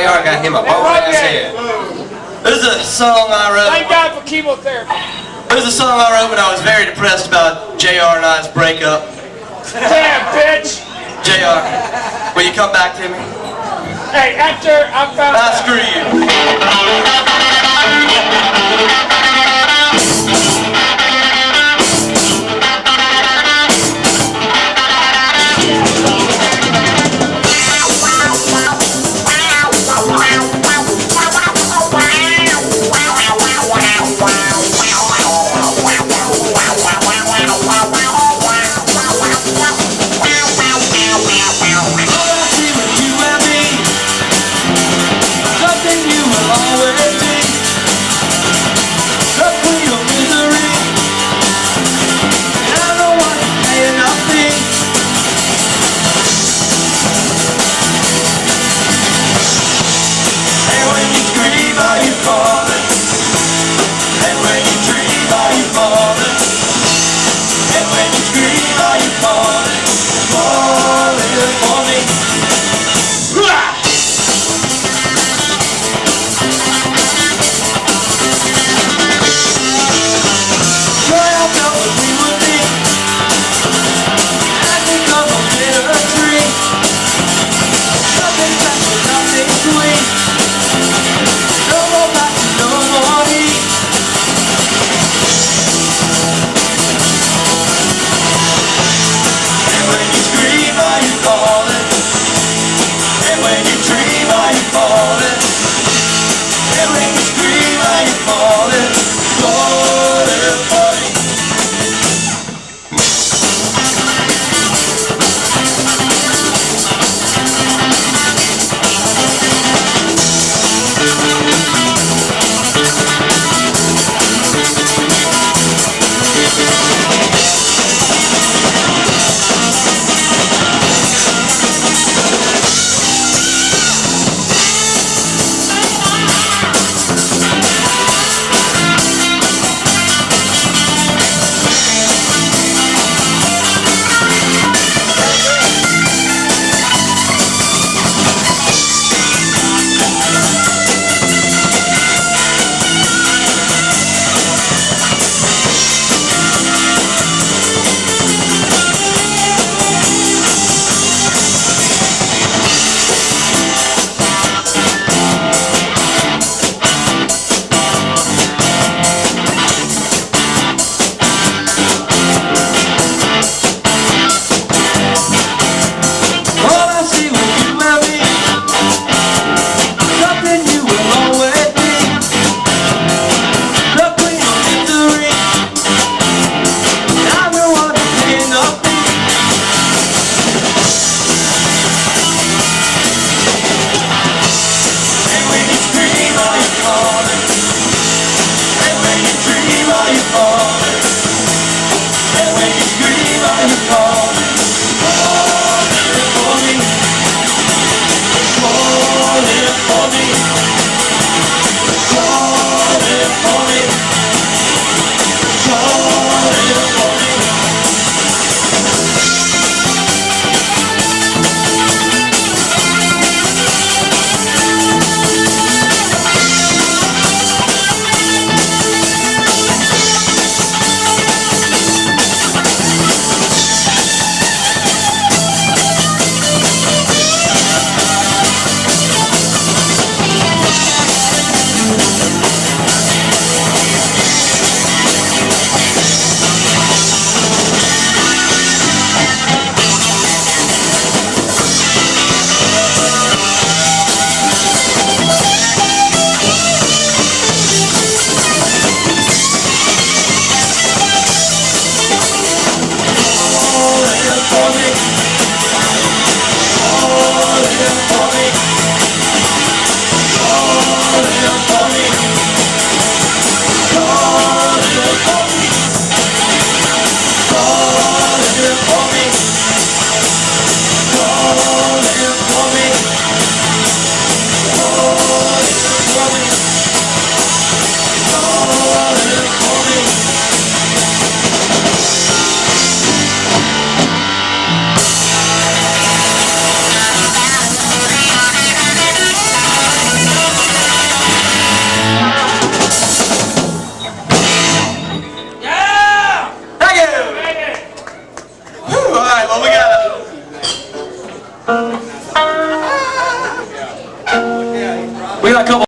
JR got him a bald ass head. This is a song I wrote. Thank God for chemotherapy. This is a song I wrote when I was very depressed about JR and I's breakup. Damn, bitch. JR, will you come back to me? Hey, after I found out. Screw you. We got a couple